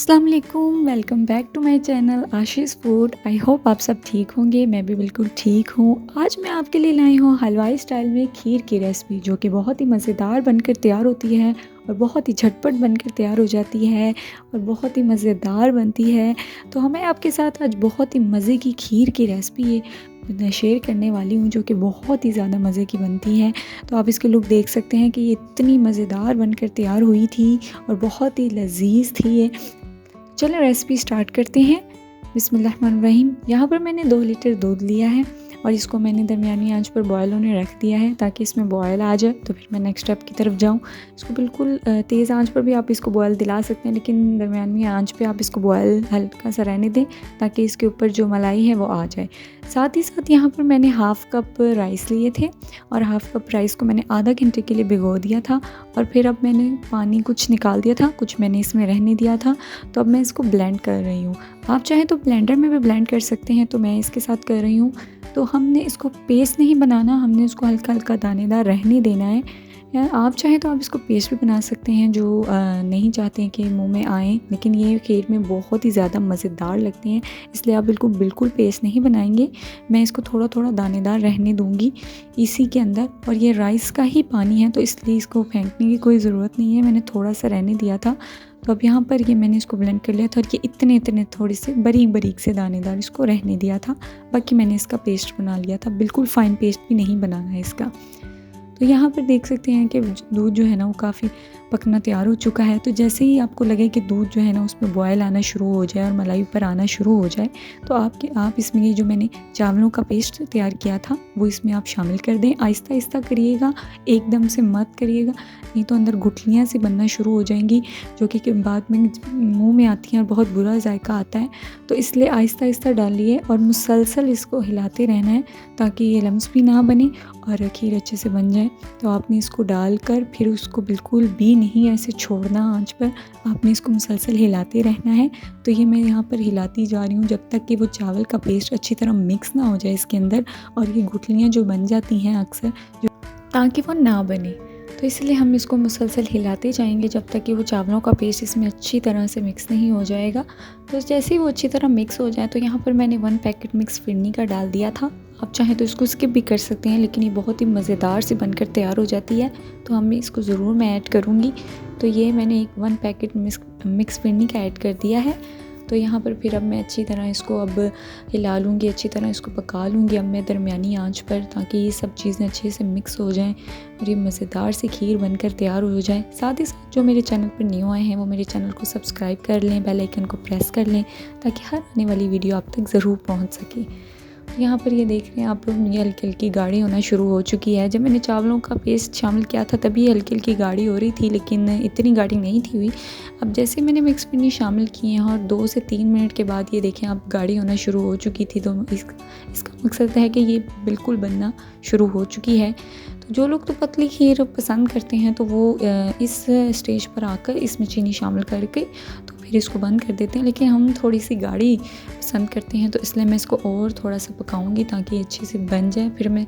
अस्सलाम वालेकुम, welcome back to my channel Ashish food. I hope आप सब ठीक होंगे। मैं भी बिल्कुल ठीक हूँ। आज मैं आपके लिए लाई हूँ हलवाई स्टाइल में खीर की रेसिपी, जो कि बहुत ही मज़ेदार बनकर तैयार होती है और बहुत ही झटपट बनकर तैयार हो जाती है और बहुत ही मज़ेदार बनती है। तो मैं आपके साथ आज बहुत ही मज़े की खीर की रेसिपी शेयर करने वाली हूँ, जो कि बहुत ही ज़्यादा मज़े की बनती है। तो आप इसके लुक देख सकते हैं कि ये इतनी मज़ेदार बनकर तैयार हुई थी और बहुत ही लजीज थी ये। चलो रेसिपी स्टार्ट करते हैं। बिस्मिल्लाहिर्रहमानिर्रहीम। यहाँ पर मैंने 2 लीटर दूध लिया है और इसको मैंने दरमियानी आंच पर बॉयल होने रख दिया है ताकि इसमें बॉयल आ जाए। तो फिर मैं नेक्स्ट स्टेप की तरफ जाऊँ। इसको बिल्कुल तेज़ आंच पर भी आप इसको बॉयल दिला सकते हैं, लेकिन दरमियानी आंच पे आप इसको बॉयल हल्का सा रहने दें ताकि इसके ऊपर जो मलाई है वो आ जाए। साथ ही साथ यहाँ पर मैंने हाफ़ कप राइस लिए थे और हाफ़ कप राइस को मैंने आधा घंटे के लिए भिगो दिया था और फिर अब मैंने पानी कुछ निकाल दिया था, कुछ मैंने इसमें रहने दिया था। तो अब मैं इसको ब्लेंड कर रही हूँ। आप चाहें तो ब्लेंडर में भी ब्लेंड कर सकते हैं, तो मैं इसके साथ कर रही हूँ। तो हमने इसको पेस्ट नहीं बनाना, हमने इसको हल्का हल्का दानेदार रहने देना है। आप चाहें तो आप इसको पेस्ट भी बना सकते हैं, जो नहीं चाहते हैं कि मुंह में आए, लेकिन ये खीर में बहुत ही ज़्यादा मज़ेदार लगते हैं, इसलिए आप बिल्कुल पेस्ट नहीं बनाएंगे। मैं इसको थोड़ा थोड़ा दानेदार रहने दूंगी इसी के अंदर। और ये राइस का ही पानी है, तो इसलिए इसको फेंकने की कोई ज़रूरत नहीं है, मैंने थोड़ा सा रहने दिया था। तो अब यहाँ पर ये मैंने इसको ब्लेंड कर लिया था और ये इतने थोड़े से बारीक से दानेदार इसको रहने दिया था। बाकी मैंने इसका पेस्ट बना लिया था, बिल्कुल फ़ाइन पेस्ट भी नहीं बनाना है इसका। तो यहाँ पर देख सकते हैं कि दूध जो है ना वो काफ़ी पकना तैयार हो चुका है। तो जैसे ही आपको लगे कि दूध जो है ना उसमें बॉयल आना शुरू हो जाए और मलाई ऊपर आना शुरू हो जाए, तो आप इसमें ये जो मैंने चावलों का पेस्ट तैयार किया था वो इसमें आप शामिल कर दें। आहिस्ता आहिस्ता करिएगा, एकदम से मत करिएगा, नहीं तो अंदर गुठलियाँ सी बनना शुरू हो जाएंगी, जो कि बाद में मुँह में आती हैं और बहुत बुरा जायका आता है। तो इसलिए आहिस्ता आहिस्ता डालिए और मुसलसल इसको हिलाते रहना है ताकि ये लम्स भी ना बने और खीर अच्छे से बन जाए। तो आपने इसको डालकर फिर उसको बिल्कुल भी नहीं ऐसे छोड़ना आंच पर, आपने इसको मुसलसल हिलाते रहना है। तो ये मैं यहाँ पर हिलाती जा रही हूँ जब तक कि वो चावल का पेस्ट अच्छी तरह मिक्स ना हो जाए इसके अंदर, और ये गुठलियाँ जो बन जाती हैं अक्सर, जो ताकि वो ना बने। तो इसलिए हम इसको मुसलसल हिलाते जाएंगे जब तक कि वो चावलों का पेस्ट इसमें अच्छी तरह से मिक्स नहीं हो जाएगा। तो जैसे ही वो अच्छी तरह मिक्स हो जाए, तो यहाँ पर मैंने 1 पैकेट मिक्स फिरनी का डाल दिया था। आप चाहें तो इसको स्किप भी कर सकते हैं, लेकिन ये बहुत ही मज़ेदार सी बनकर तैयार हो जाती है, तो हम इसको ज़रूर मैं ऐड करूँगी। तो ये मैंने 1 पैकेट मिक्स फिरनी का ऐड कर दिया है। तो यहाँ पर फिर अब मैं अच्छी तरह इसको अब हिला लूँगी, अच्छी तरह इसको पका लूँगी अब मैं दरमियानी आंच पर, ताकि ये सब चीज़ें अच्छे से मिक्स हो जाएं और ये मज़ेदार सी खीर बनकर तैयार हो जाए। साथ ही साथ जो मेरे चैनल पर न्यू आए हैं वो मेरे चैनल को सब्सक्राइब कर लें, बेल आइकन को प्रेस कर लें, ताकि हर आने वाली वीडियो आप तक ज़रूर पहुँच सके। यहाँ पर ये देख रहे हैं आप लोग, ये हल्की हल्की गाढ़ी होना शुरू हो चुकी है। जब मैंने चावलों का पेस्ट शामिल किया था तभी हल्की हल्की गाढ़ी हो रही थी, लेकिन इतनी गाढ़ी नहीं थी हुई। अब जैसे मैंने मिक्स फिरनी शामिल किए हैं और 2 से 3 मिनट के बाद ये देखें आप गाढ़ी होना शुरू हो चुकी थी। तो इसका मकसद है कि ये बिल्कुल बनना शुरू हो चुकी है। तो जो लोग तो पतली खीर पसंद करते हैं तो वो इस स्टेज पर आकर इसमें चीनी शामिल करके तो फिर इसको बंद कर देते हैं, लेकिन हम थोड़ी सी गाढ़ी पसंद करते हैं, तो इसलिए मैं इसको और थोड़ा सा पकाऊंगी ताकि अच्छे से बन जाए। फिर मैं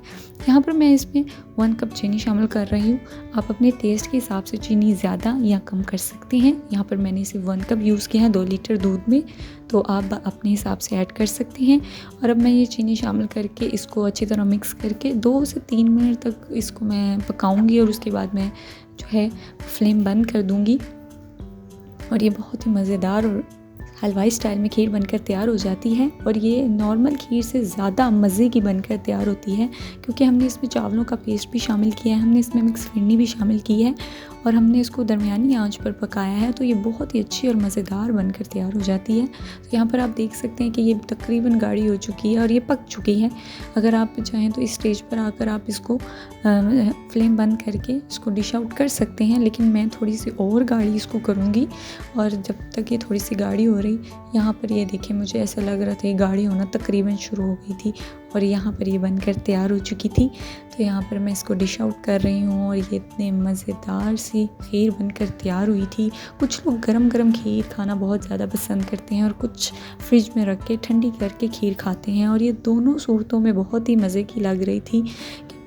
यहाँ पर मैं इसमें 1 कप चीनी शामिल कर रही हूँ। आप अपने टेस्ट के हिसाब से चीनी ज़्यादा या कम कर सकते हैं। यहाँ पर मैंने इसे 1 कप यूज़ किया है 2 लीटर दूध में, तो आप अपने हिसाब से ऐड कर सकते हैं। और अब मैं ये चीनी शामिल करके इसको अच्छी तरह मिक्स करके 2 से 3 मिनट तक इसको मैं पकाऊंगी और उसके बाद मैं जो है फ्लेम बंद कर दूंगी और ये बहुत ही मज़ेदार और हलवाई स्टाइल में खीर बनकर तैयार हो जाती है। और ये नॉर्मल खीर से ज़्यादा मज़े की बनकर तैयार होती है, क्योंकि हमने इसमें चावलों का पेस्ट भी शामिल किया है, हमने इसमें मिक्स फिरनी भी शामिल की है और हमने इसको दरमियानी आंच पर पकाया है। तो ये बहुत ही अच्छी और मज़ेदार बनकर तैयार हो जाती है। तो यहाँ पर आप देख सकते हैं कि ये तकरीबन गाढ़ी हो चुकी है और ये पक चुकी है। अगर आप चाहें तो इस स्टेज पर आकर आप इसको फ्लेम बंद करके इसको डिश आउट कर सकते हैं, लेकिन मैं थोड़ी सी और गाढ़ी इसको करूँगी। और जब तक ये थोड़ी सी गाढ़ी हो रही, यहाँ पर ये देखिए मुझे ऐसा लग रहा था ये गाढ़ी होना तकरीबन शुरू हो गई थी और यहाँ पर ये बनकर तैयार हो चुकी थी। तो यहाँ पर मैं इसको डिश आउट कर रही हूँ और ये इतने मज़ेदार सी खीर बनकर तैयार हुई थी। कुछ लोग गरम गरम खीर खाना बहुत ज़्यादा पसंद करते हैं और कुछ फ्रिज में रख के ठंडी करके खीर खाते हैं, और ये दोनों सूरतों में बहुत ही मज़े की लग रही थी कि